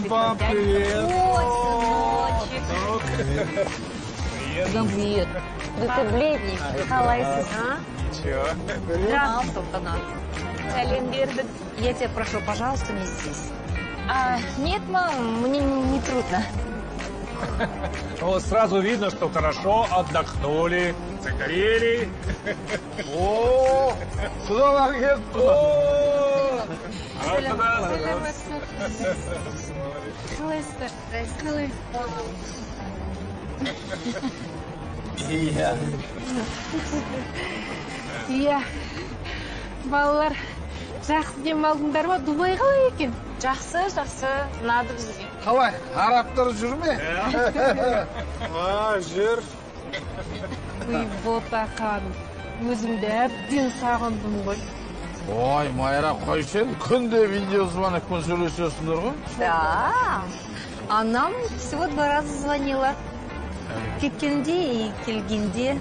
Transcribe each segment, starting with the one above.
Пап, привет. Ой, сыночек. Привет. Да ты бледненький. Қалайсыз, а? Чего? Здравствуй, Салтанат. Сәлем бердік. Я тебя прошу, пожалуйста, не здесь. Нет, мам, мне не трудно. Вот сразу видно, что хорошо отдохнули, загорели. О, сюда келіп Қалайсыздар? Қалай? Иә, балалар, жақсы демалдыңдар ма? Дубай қалай екен? Жақсы, ұнады бізге. Қалай, арабтар жүр ме? Жүр. Ой, Бота ханым, өзімді әбден сағындым ғой. Ой, Майра, қойшы енді, күнде видеозвонокпен сөйлесесіңдер ғой? Да. А нам всего 2 раза звонила. Кеткенде и келгенде.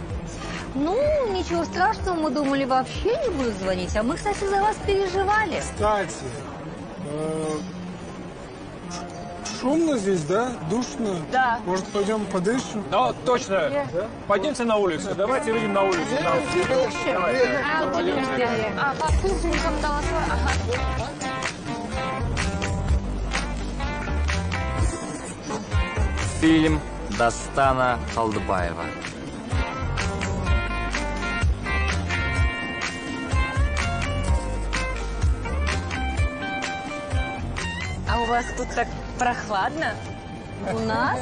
Ну, ничего страшного, мы думали, вообще не буду звонить. А мы, кстати, за вас переживали. Кстати, шумно здесь, да? Душно? Да. Может, пойдем подышим? Ну, точно. Пойдемте на улицу. Давайте выйдем на улицу. Фильм Дастана Халдыбаева. А у вас тут так прохладно? У нас?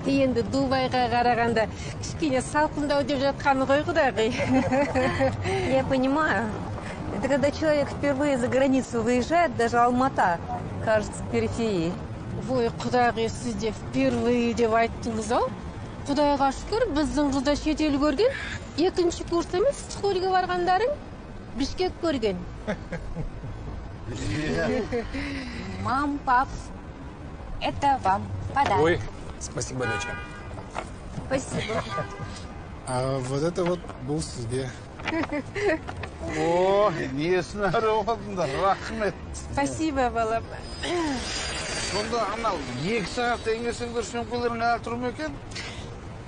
Енді Дубайға қарағанда кішкене салқындау деп жатқаны ғой құдағи. Я понимаю. Это когда человек впервые за границу выезжает, даже Алмата кажется периферией. Ой, құдағи, сіз де впервые деп айттыңыз ау. Құдайға шүкір, біздің қызда шетел көрген. 2-ші курс емес, школға барғандарын Бішкек көрген. Мам, пап, это вам подарок. Ой, спасибо, доча. Спасибо. А вот это вот был сізге. О, несін арығындыр, рахмет. Спасибо, балам. Сонда анау 2 сағат еңесіңдер сөмкелерің әлі тұрмы екен?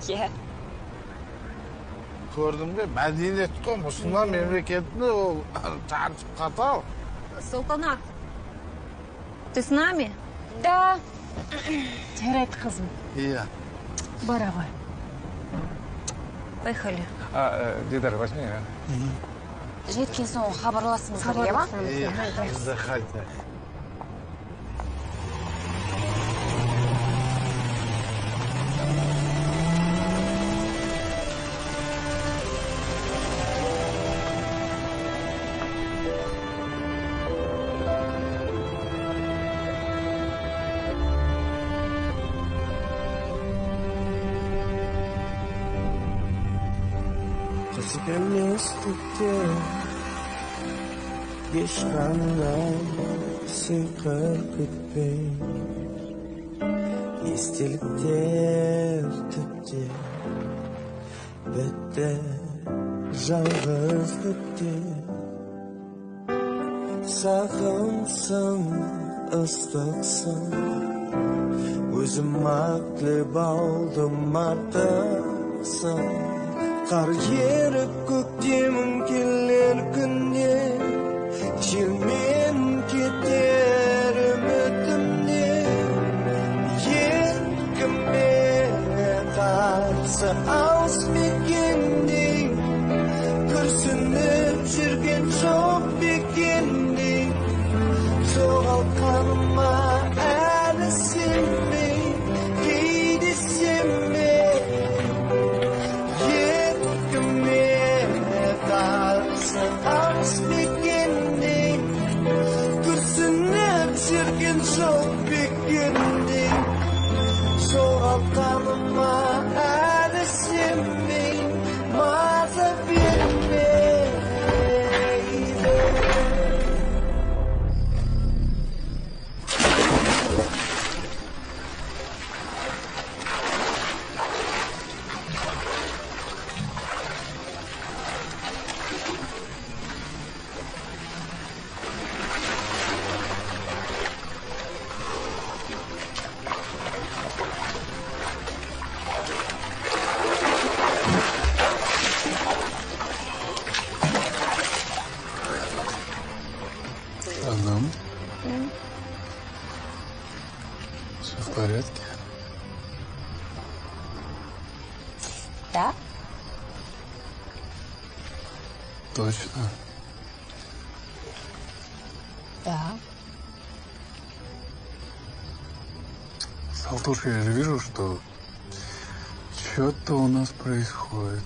Иә. Көрдің бе, мәдениет қой, мұсылман мемлекетінде ол тәртіп қатал. Салтанат, ты с нами? Да. Жарайды, қызым. Иә. Бара ғой. Поехали. Дидар, возьми. Жеткен соң хабарласыңыздар, иә ма? Иә, бізді қайта. Emeslikte geçkandan sıkar gitmeyin Estilikte tüpte Bette жалғыздыкте Сағымсың, ыстықсың Өзім ақтылып алдым артықсың Қар еріп көктемің келер күнде Желмен кетер үмітімде Еркіме қарсы алыс мекенде Күрсініп жүрген жоқ бекенде Жоғалтқаныма әлі сенбей Кейде сенбей Алыс мекенде күрсініп жүрген жоқ бекенде жоғалтқаныма әлі сенбей маза бермей Да? Точно. Да. Салтуш, я же вижу, что что-то у нас происходит.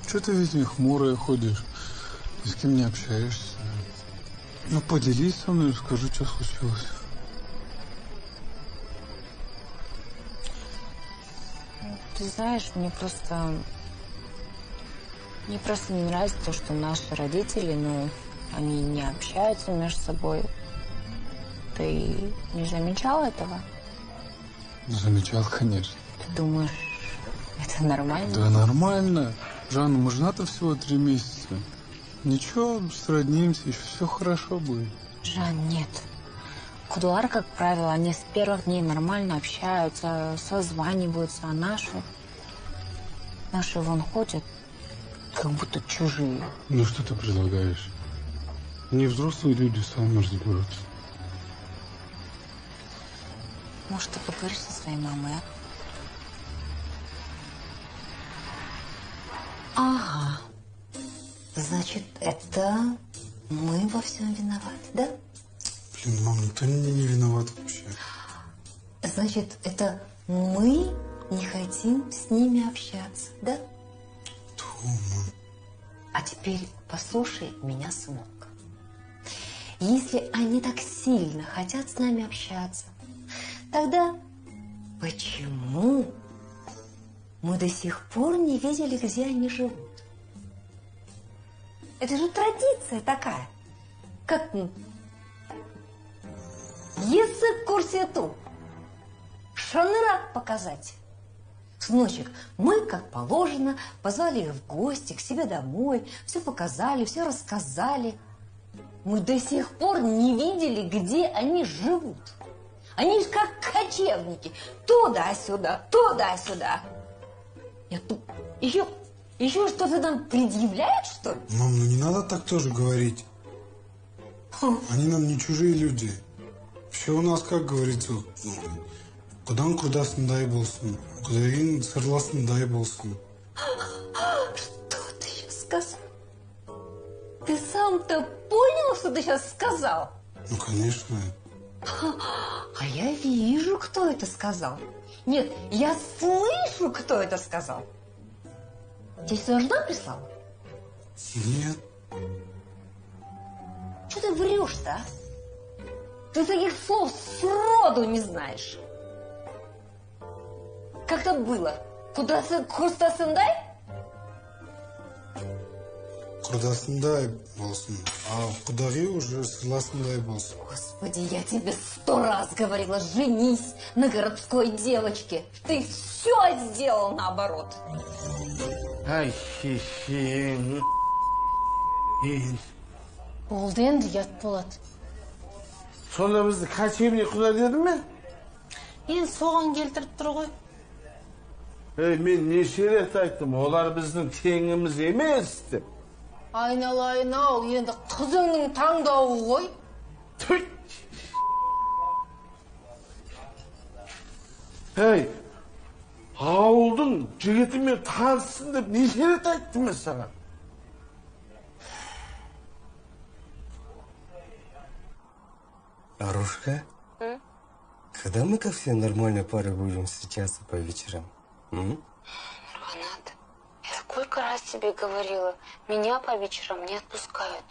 Что ты весь день хмурая ходишь, ни с кем не общаешься? Ну, поделись со мной, скажи, что случилось. Ты знаешь, мне просто не нравится то, что наши родители, ну, они не общаются между собой. Ты не замечал этого? Замечал, конечно. Ты думаешь, это нормально? Да нормально. Жанна, мы женаты всего 3 месяца. Ничего, сроднимся, еще все хорошо будет. Жан, нет. Кудуар, как правило, они с первых дней нормально общаются, созваниваются, а наши вон ходят, как будто чужие. Ну что ты предлагаешь? Не взрослые люди сами разберутся. Может, ты поговоришь со своей мамой, а? Ага. Значит, это мы во всем виноваты, да? Блин, мам, никто не виноват вообще. Значит, это мы не хотим с ними общаться, да? Тома. А теперь послушай меня, сынок. Если они так сильно хотят с нами общаться, тогда почему мы до сих пор не видели, где они живут? Это же традиция такая. Как язык курсету. Шанырак показать. Сыночек, мы, как положено, позвали их в гости к себе домой, все показали, все рассказали. Мы до сих пор не видели, где они живут. Они же как кочевники. Туда-сюда, туда-сюда. Нет, ну, еще что-то нам предъявляют, что ли? Мам, ну не надо так тоже говорить. Они нам не чужие люди. Все у нас, как говорится, кудан курдасындай болсын, кудайын сырласындай болсын. Что ты сейчас сказал? Ты сам-то понял, что ты сейчас сказал? Ну, конечно. А я вижу, кто это сказал. Нет, я слышу, кто это сказал. Тебе сюда жена прислала? Нет. Что ты врешь-то, а? Ты таких слов сроду не знаешь. Как там было? Курстасындай? Курдасындай болсын, а кудаги уже сырласындай болсын. Господи, я тебе 100 раз говорила, женись на городской девочке. Ты все сделал наоборот. Ай, хи-хи. Болды енді ұят болады. Сонда бізді кочевник құда деді ме? Енді соған келтіріп тұр ғой. Мен неше рет айттым, олар біздің теңіміз емес деп. Айналайын-ау, енді қызыңның таңдауы ғой. Түй! Ауылдың жігітімен таныссын деп неше рет айттым мен саған. Арушка, когда мы как все нормальные пары будем встречаться по вечерам? Нурбанат, я сколько раз тебе говорила, меня по вечерам не отпускают.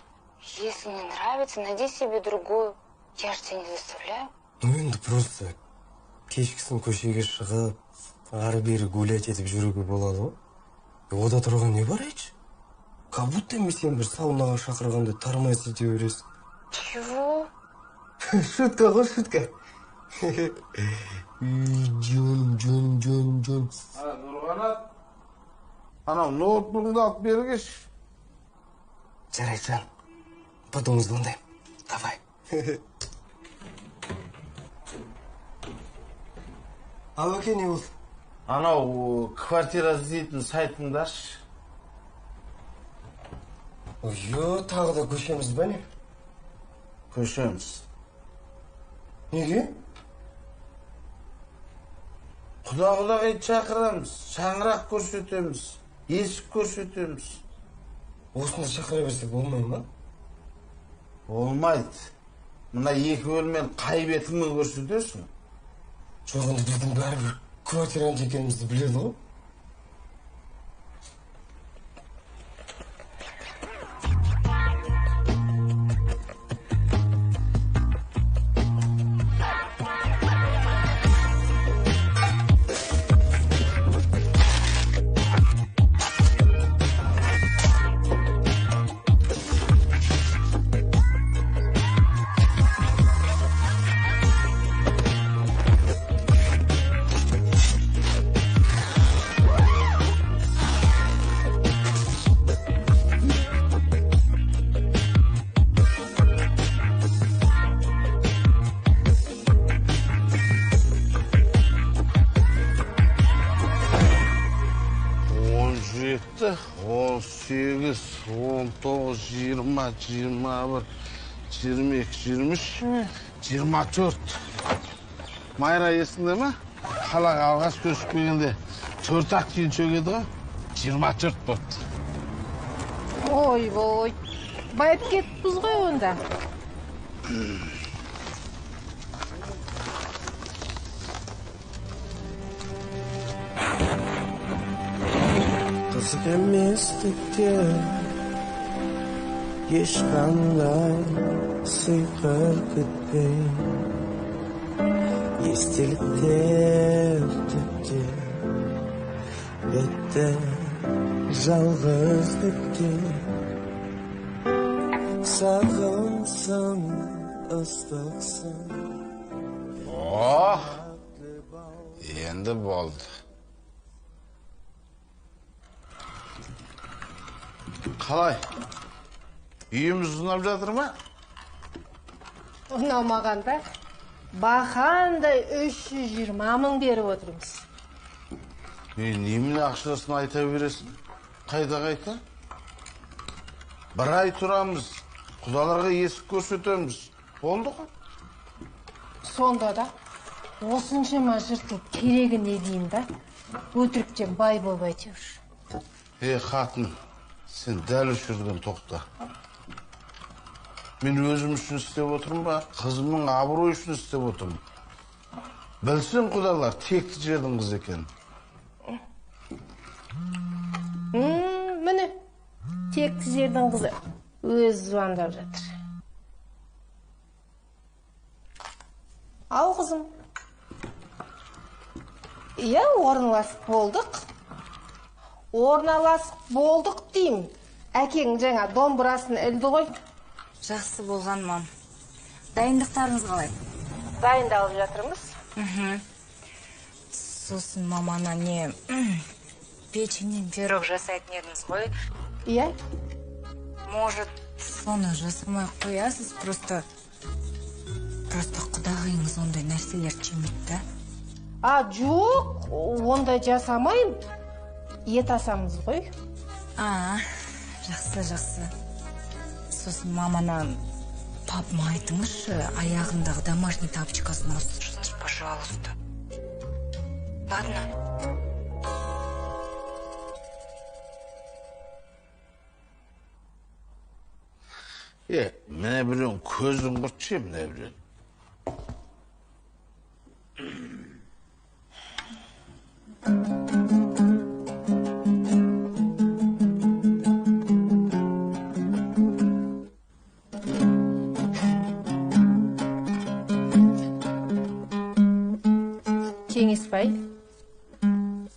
Если не нравится, найди себе другую. Я же тебя не заставляю. Ну, енді просто кешкісін көшеге шығып, ары-бері гулять етіп жүруге болады ғой. Ода тұрған не бар айтшы? Как будто мен сен бір саунаға шақырғанда тармай сете бересің. Чего? Шутка ғой, шутка. Жон. Нұрғанат, анау ноутбугыңды алып бергеш. Жарайды, жан. Потом звондайым. Давай. Ал әке, не болды? Анау квартира іздейтін сайтыңды аш. Ойо, тағы да көшеміз ба не? Көшеміз. Неге? Құда-құдағай шақырамыз, шаңырақ көрсетеміз, есік көрсетеміз. Осында шақыра берсек болмай ма? Болмайды. Мына екі бөлмені қай бетіңмен көрсетесің? Жоқ, енді біздің бәрібір квартирант екенімізді біледі ғой. Жетті, 18, 19, 20, 21, 22, 23, 24. Майра есіңде ме? Қалаға алғаш көрісіп келгенде 4-ақ түйіншек еді ғой, 24 болды. Ой, байып кетіппіз ғой онда. Қызық еместікте ешқандай сыйқыр күтпей естеліктер түпте бітті жалғыз бітті сағынсың ыстықсың. Енді болды. Қалай? Үйіміз ұнап жатыр ма? Ұнамағанда бақандай 320 мың беріп отырмыз. Немен ақшасын айта бересің? Қайта? Бір ай тұрамыз, құдаларға есік көрсетеміз. Болды ғой? Сонда да осыншама жыртылып керегі не дейін да, өтіріктен бай болбай әйтеуір. Қатын, сен дәл осы жерден тоқта. Мен өзім үшін істеп отырмын ба? Қызымның абыройы үшін істеп отырмын. Білсін құдалар текті жердің қыз екен. Міне, текті жердің қызы өз звондап жатыр. Ал қызым. Иә, орналасып болдық деймін. Әкең жаңа домбырасын ілді ғой. Жақсы болған, мам. Дайындықтарыңыз қалай? Дайындалып жатырмыз. Сосын мамана не печеньен пирог жасайтын едіңіз ғой. Иә? Может, соны жасамай қоясыз, просто құдағайыңыз ондай нәрселер жемейді да. Жоқ, ондай жасамайым. Ет асамыз ғой. Жақсы. Сосын мамана папама айтыңызшы, аяғындағы домашний тапочкасын ауыстыршы, пожалуйста. Ладно? Міне біреуін көзін құртшы, міне біреуін. Кеңесбай,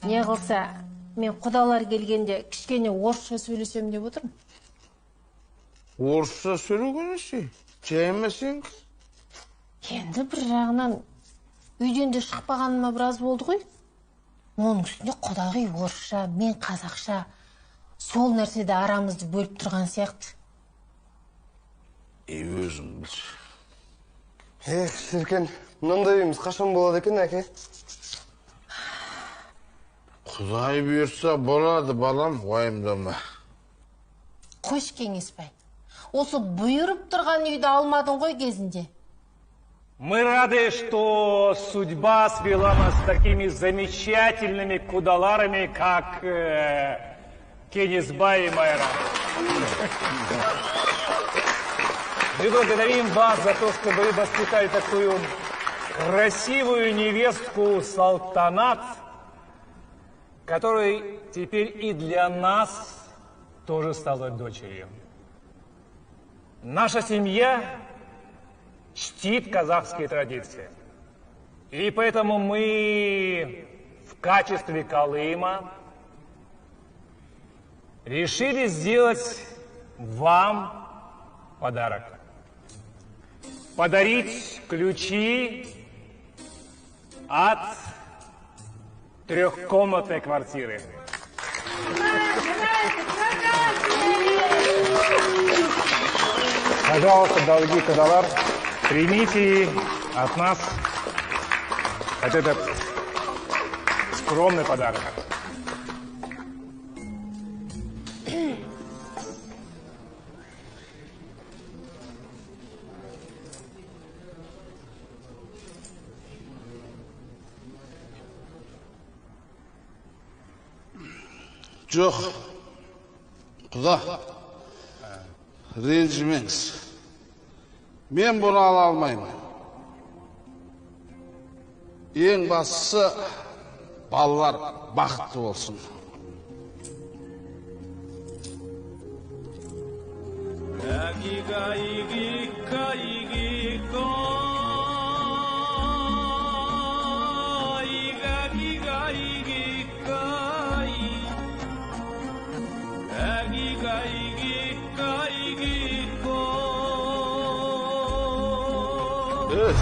не қылса, мен құдалар келгенде кішкене орысша сөйлесем деп отырмын. Орысша сөйлегенесі, жаймасың? Енді бір жағынан үйден де шықпағаныма біраз болды ғой. Оның үстінде құдағи орысша, мен қазақша, сол нәрседе арамызды бөліп тұрған сияқты. Өзің білші. Шіркен, мынандай үйіміз қашан болады екен, әке? Құдай бұйырса болады, балам, уайымдама. Қош, Кеңесбай. Осы бұйырып тұрған үйді алмадың ғой кезінде. Мы рады, что судьба свела нас с такими замечательными кудаларами, как Кенисбай и Майра. Мы благодарим вас за то, что вы воспитали такую красивую невестку Салтанат, которая теперь и для нас тоже стала дочерью. Наша семья чтит казахские традиции. И поэтому мы в качестве Колыма решили сделать вам подарок. Подарить ключи от трехкомнатной квартиры. Пожалуйста, дорогие кадалар, примите от нас вот этот скромный подарок. Жоқ, құда, ренжімеңіз. Мен бұны ала алмаймын. Ең бастысы, балалар бақытты болсын.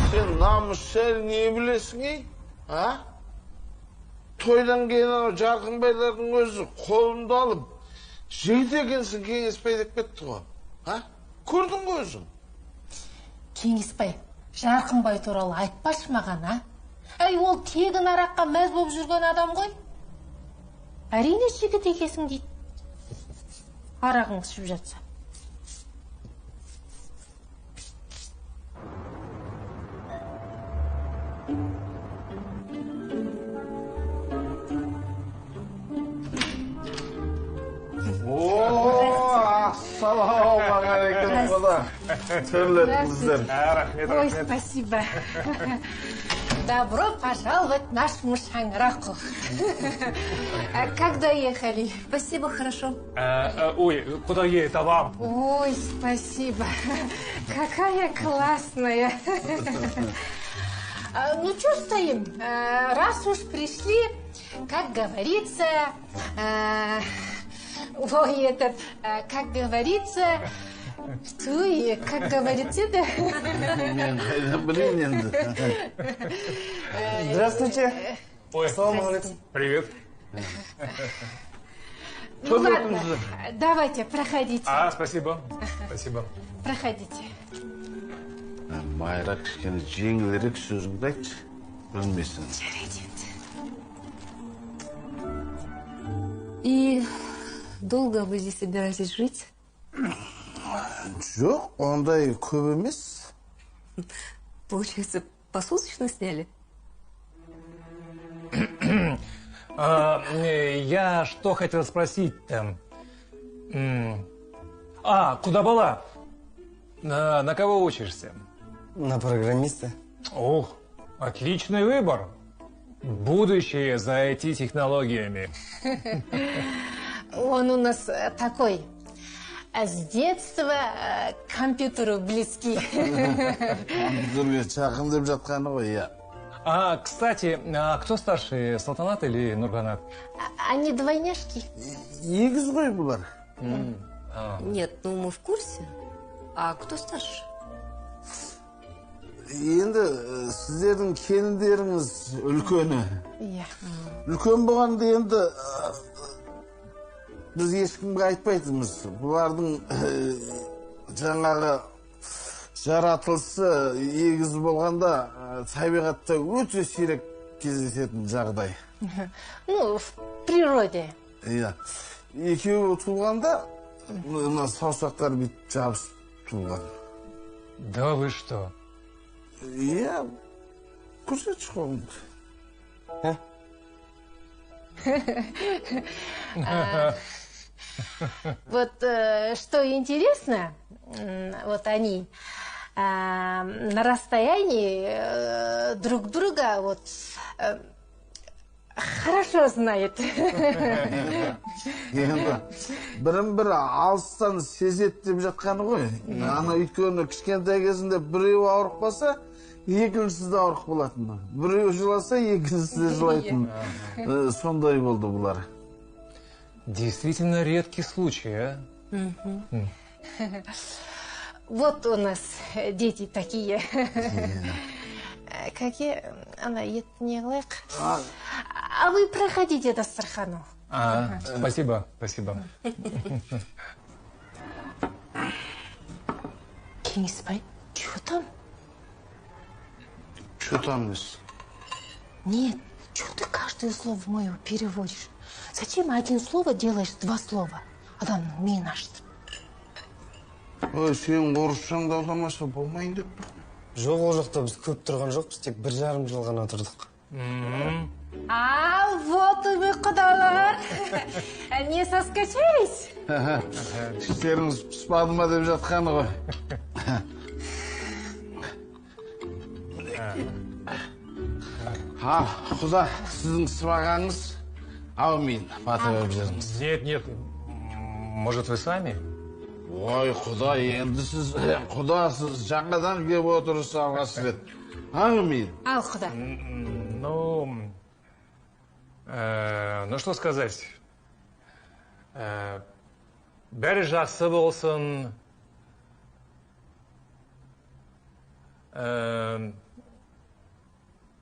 Сен намыс жайлы не білесің, ей? А? Тойдан кейін Жарқынбайлардың өзі қолымды алып, жейді екенсің Кеңесбай деп кетті ғой. А? Көрдің ғой өзің? Кеңесбай, Жарқынбай туралы айтпашы маған, а? Әй, ол тегін араққа мәз болып жүрген адам ғой. Әрине жігіт екесің дейді. Арағың ішіп жатса. Ассалаумағалейкум, құда. Төрлеттіңіздер. Ой, спасибо. Добро пожаловать в наш шаңырақ. Как доехали? Спасибо, хорошо. Ой, куда едет, а вам? Ой, спасибо. Какая классная. Ну, что стоим? Раз уж пришли, как говорится... Ой, этот, как говорится... Что и, как говорится, да? Здравствуйте. Ой, Ассаламу алейкум. Привет. Ну ладно, давайте, проходите. Спасибо. Спасибо. Проходите. Майра кішкене жеңілірек сөзіңді айтшы, білмесін. И долго вы здесь собираетесь жить? Жоқ, ондай көп емес. Получается, посуточно сняли? Я что хотел спросить-то? Куда была? На кого учишься? На программиста. Ох, отличный выбор. Будущее за IT-технологиями. Он у нас такой, с детства к компьютеру близкий. Компьютерге жақын деп жатқаны ғой, я. Кстати, кто старше, Салтанат или Нурганат? Они двойняшки. Егіз ғой бұлар. Нет, ну мы в курсе. А кто старше? Енді сіздердің келіндеріңіз үлкені. Иә. Үлкен болғанда енді біз ешкімге айтпайтынбыз. Бұлардың жаңағы жаратылысы егіз болғанда табиғатта өте сирек кездесетін жағдай. Ну, в природе. Иә. Екеуі туылғанда мына саусақтар бүйтіп жабысып туылған. Да вы что? иә көрсетші қолыңды. Вот что интересно, вот они на расстоянии друг друга вот хорошо знают. Енді бірін-бірі алыстан сезет деп жатқаны ғой. Ана өйткені кішкентай кезінде біреу ауырып қалса, екіншісі де ауырып болатын. Біреу жыласа, екіншісі де жылайтын. Сондай болды бұлар. Действительно редкий случай, а? Вот у нас дети такие. Какие? Она не лайк. А вы проходите Дастархану. Спасибо, спасибо. Кеңесбай, что там? Что там, Нес? Нет, что ты каждое слово мое переводишь? Зачем один слово делаешь два слова? Адам мен ашты. Ой, сен орысшаңды аудармаса болмайын деп тұр. Жоқ, ол жақта біз көп тұрған жоқпыз, тек 1,5 жыл ғана тұрдық. А, вот и вы, құдалар. Не соскочились? Іштеріңіз піспады ма деп жатқаны ғой. Құда, сіздің сыбағаңыз әумин, бата өбжеріңіз. Нет, может, вы сами? Ой, құда, енді сіз, құда, сіз жаңадан кеп отырысы алғасы рет. Әумин. Ал, құда. Ну, что сказать. Бәрі жақсы болсын.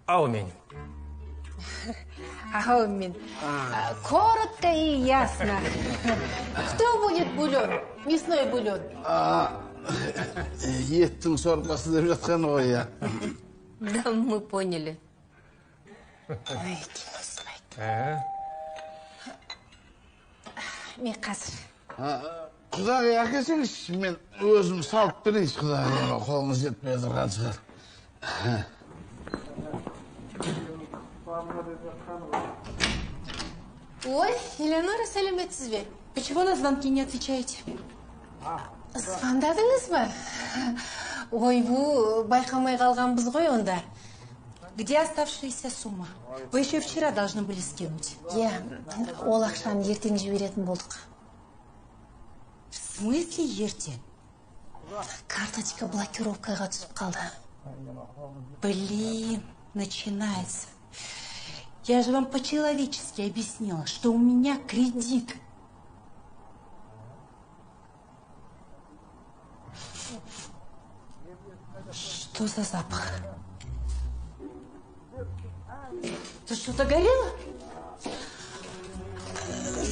Аумин. Аумин. Коротко и ясно. Кто будет бульон? Мясной бульон. Еттің сорпасы деп жатқаны ғой, я. Да, мы поняли. Ой, Кеңесбай. Мен қазір. Құдағи әкесеңізші, мен өзім салып берейінші, құдағи, қолыңыз жетпей тұрған шығар. Ой, Элеонора, сәлеметсіз бе? Почему на звонки не отвечаете? Звондадыңыз ба? Ой, бұл байқамай қалғанбыз ғой онда. Где оставшаяся сумма? Вы еще вчера должны были скинуть. Иә, ол ақшаны ертең жіберетін болдық. В смысле ертең? Карточка блокировкаға түсіп қалды. Блин, начинается. Я же вам по-человечески объяснила, что у меня кредит. Что за запах? Ты что-то горело?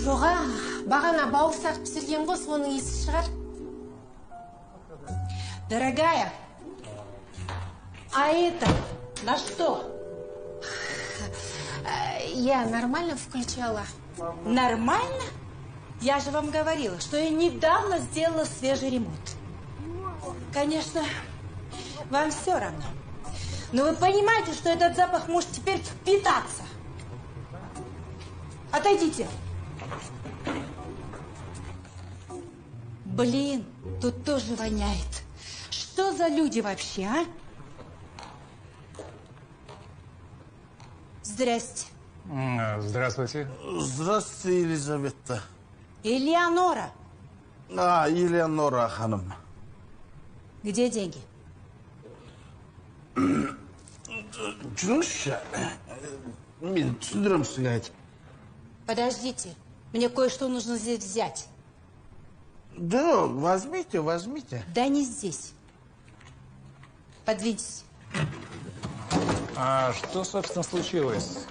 Жоға, бағана бауырсақ пісірген ғой, соның иісі шығар. Дорогая, а это на что? Я нормально включала. Нормально? Я же вам говорила, что я недавно сделала свежий ремонт. Конечно, вам все равно. Но вы понимаете, что этот запах может теперь впитаться. Отойдите. Блин, тут тоже воняет. Что за люди вообще, а? Здрасте. Здравствуйте. Здравствуйте, Елизавета. Элеонора. Елеонора ханым. Где деньги? Жүріңізші, мен түсіндірем сізге айтып. Подождите, мне кое-что нужно здесь взять. Да, возьмите. Да не здесь. Подвиньтесь. А что, собственно, случилось?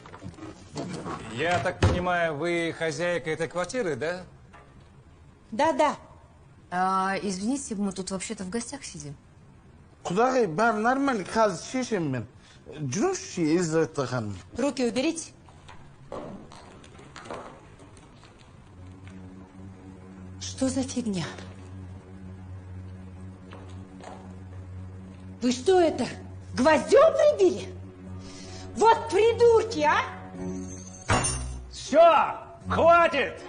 Я так понимаю, вы хозяйка этой квартиры, да? Да-да. Извините, мы тут вообще-то в гостях сидим. Құдағи, бәрі нормально, қазір шешем мен. Жүріңізші, Елизавета ханым. Руки уберите. Что за фигня? Вы что это? Гвоздем прибили? Вот придурки, а! Все, хватит!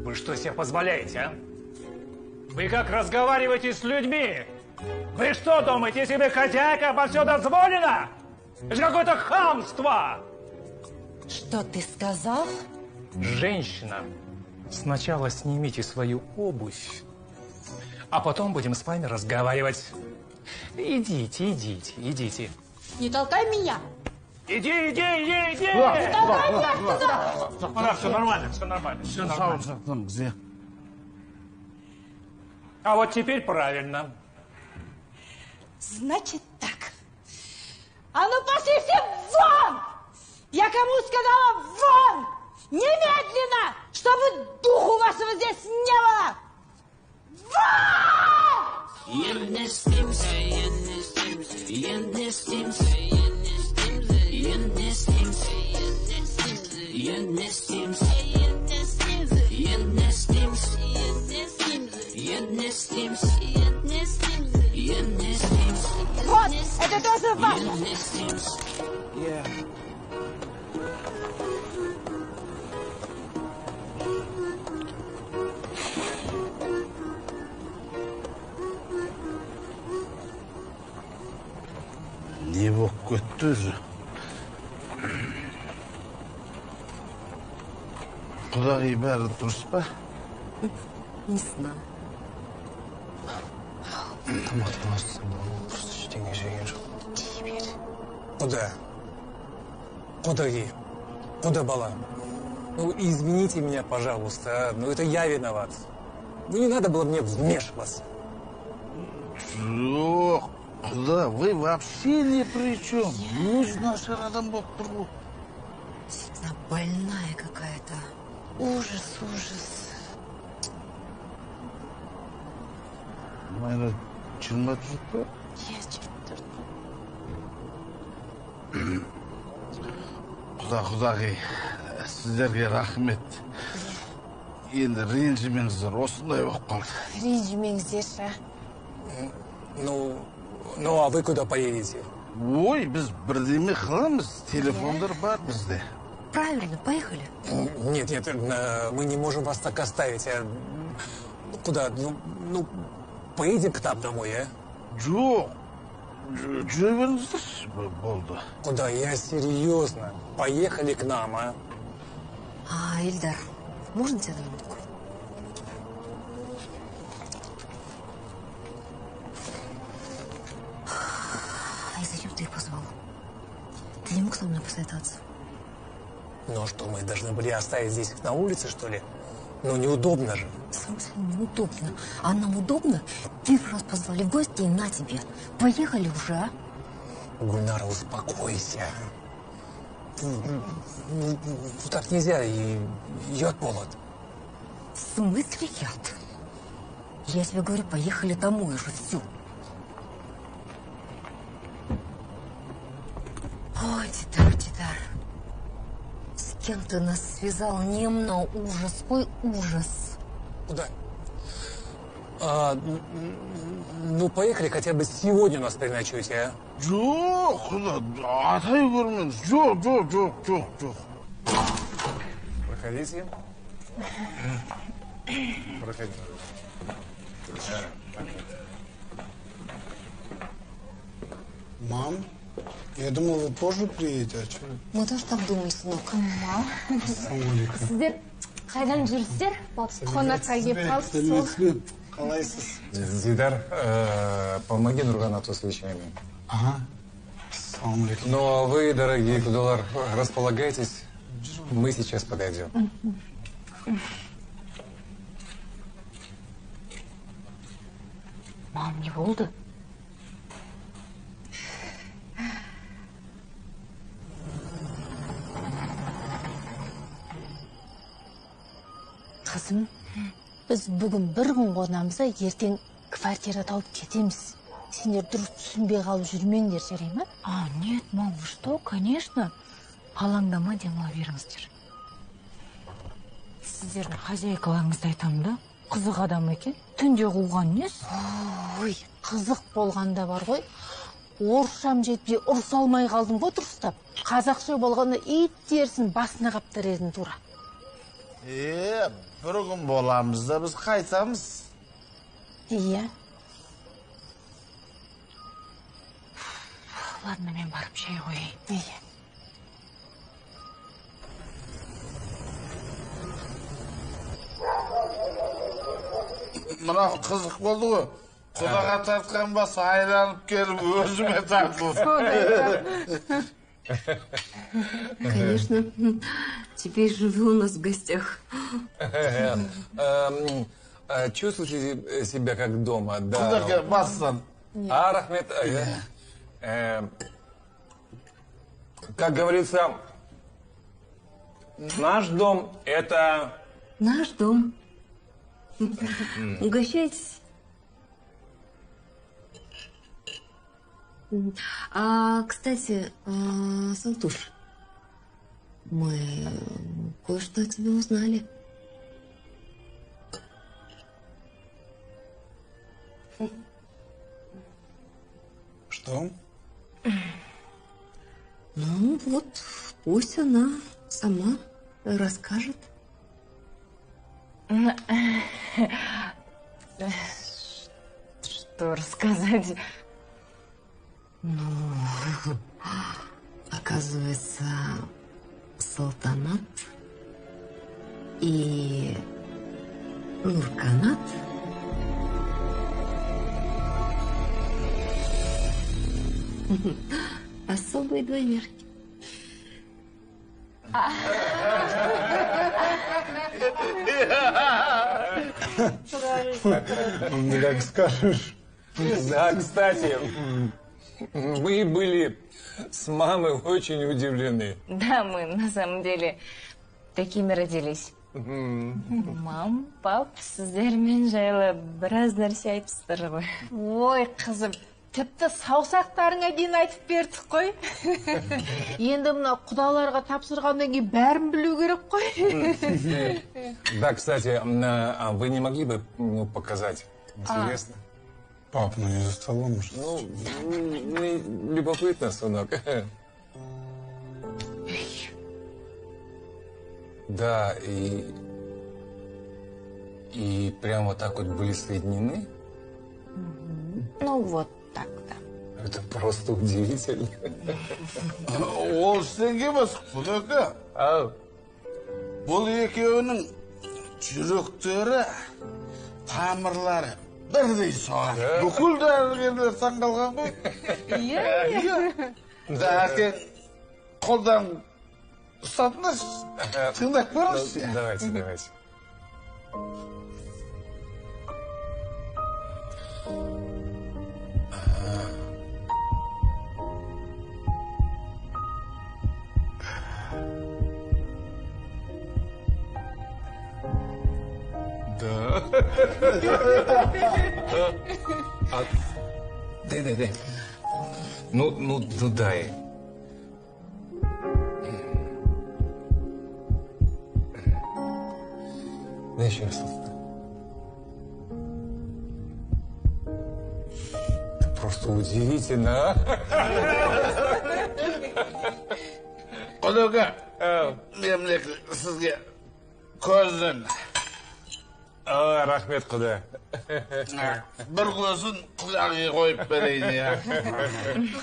Вы что себе позволяете, а? Вы как разговариваете с людьми? Вы что думаете, себе хозяйка обо все дозволено? Это же какое-то хамство! Что ты сказал? Женщина, сначала снимите свою обувь, а потом будем с вами разговаривать. Идите, идите, идите. Не толкай меня! Иди, иди, иди, иди! Не толкай меня туда! Все нормально, все нормально, все нормально. Там где? А вот теперь правильно. Значит так. А ну пошли все вон! Я кому сказала вон! Немедленно! Чтобы духу вашего здесь не было! Вот! Это тоже ваше! Не болып кетті өзі. Құдағи бәрі дұрыс па? Не знаю. Тамақтың астында ол просто ештеңе жеген жоқ. Куда? Кудағи? Куда бала? Ну, извините меня, пожалуйста, но это я виноват. Ну, не надо было мне вмешиваться. Жоқ, құда, вы вообще ни при чем. Өз нашар адам болып тұр ғой. Она больная какая-то. Ужас, ужас. Майра 24 па? Құдағи, сіздерге рахмет. Енді ренжімеңіздер, осындай болып қалды. Ренжімеңіздерші. Ну, а вы куда поедете? Ой, біз бірдеме қыламыз, телефондар бар бізде. Правильно, поехали. Нет, мы не можем вас так оставить. Куда? Ну, поедем к нам домой, а? Жоқ, жүре беріңіздерші, болды. Куда? Я серьезно. Поехали к нам, а? Ильдар, можно тебя на минутку? И зачем ты их позвал? Ты не мог со мной посоветоваться? Ну а что, мы должны были оставить здесь их на улице, что ли? Ну, неудобно же. В смысле неудобно? А нам удобно? Первый раз позвали в гости, и на тебе. Поехали уже, а? Гульнара, успокойся. Ну, так нельзя, и яд молод. В смысле яд? Я тебе говорю, поехали домой уже, все. Ой, Дидар. С кем ты нас связал? Немно ужас, ой, ужас. Куда? Ну, поехали хотя бы сегодня у нас переночуйте, а? Жоқ, құда, атай көрмеңіз. Жоқ. Проходите. Проходите. Мам, я думал, вы позже приедете, а что? Мы тоже так думаем, сынок. Ассалаумалейкум. Сіздер қайдан жүрсіздер? Қонаққа келіп қалыпсыз. Қалайсыз? Дидар, помоги Нурганату с вещами. Ага. Ассалаумалейкум. Ну, а вы, дорогие Кудалар, располагайтесь. Мы сейчас подойдем. Мам, не болды? Қызым, біз бүгін бір күн қонамыз, ертең квартира тауып кетеміз. Сендер дұрыс түсінбей қалып жүрмеңдер, жарай ма? Нет, мам, вы что, конечно. Алаңдама, демала беріңіздер. Сіздердің хозяйкаларыңызды айтамын да, Қызық адам екен. Түнде қуған несі? Ой, қызық болғанда бар ғой. Орысшам жетпей ұрыс алмай қалдым ғой дұрыстап. Қазақша болғанда ит терісін басына қаптар едім тура. Bir gün bolamız da biz qaytamız. Iya. Ладно, мен барып шай қояйын. Iya. Mına қызық болды ғой. Құдаға тартқан басы айланып келіп өзіме тартылды. Конечно. Теперь живу у нас в гостях. Чувствуете себя как дома, да? Құдаға бастан. Рахмет. Как говорится, наш дом – это... Наш дом. Угощайтесь. Кстати, Салтуш, мы кое-что о тебе узнали. Что? Ну вот, пусть она сама расскажет. Что рассказать? Ну, оказывается, Салтанат и Нурканат особые двойняшки. Ну, как скажешь. Да, кстати, мы были с мамой очень удивлены. Да, мы на самом деле такими родились. Мам, пап, сіздермен жайлы біраз нәрсе айтыпсыздар ғой. Ой, қызым, тіпті саусақтарыңа дейін айтып бердік қой. Енді мына құдаларға тапсырғаннан кейін бәрін білу керек қой. Да, кстати, вы не могли бы показать? Интересно. Пап, ну не за столом же. Ну, любопытно, сынок. Да, и прямо вот так вот были соединены? Ну, вот так, да. Это просто удивительно. Ол істенге бас, Құдаға. Бұл екеуінің жүректері, тамырлары бірдей соған. Бүкіл дәрігерлер таңғалған ғой. Иә. Да, әкең қолдан ұстатыңыз, тыңдап көріңіз. Давайте. Да. Дай. Ну дай. Дай еще раз. Это просто удивительно, Құдаға, мемлекет сізге көзін. Рахмет, құда. Бір көзін құдағи қойып берейін, я.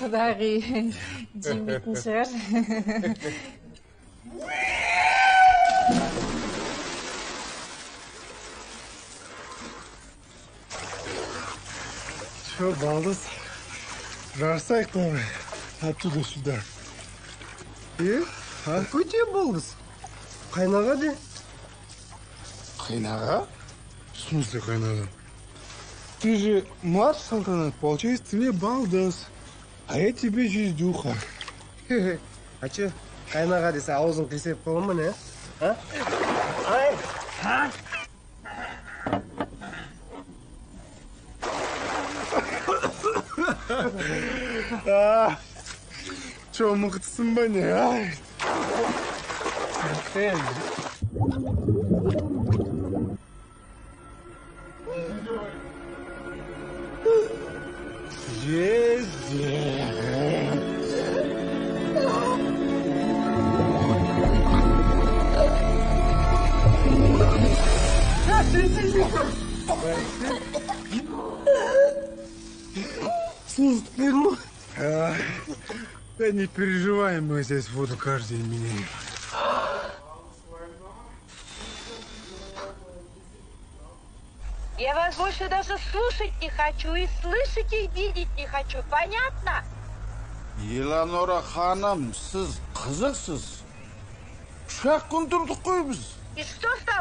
Құдағи демейтін шығар. Что, балдыз? Жарсайық давай. Оттуда сюда. Какой тебе балдыз? Қайнаға де? Қайнаға? В смысле қайнаға? Ты же младший Салтанат, получается, ты мне балдыз. А я тебе жездюха. А че, қайнаға десе аузын қисеп қойған ба, не? Ай! Че, мықтысың ба не? Ай! Да не переживай, мы здесь воду каждый день. Я вас больше даже слушать не хочу и слышать и видеть не хочу. Понятно? Еланора ханым, сіз қызықсыз. 3 күн тұрдық қой біз. И что с тобой?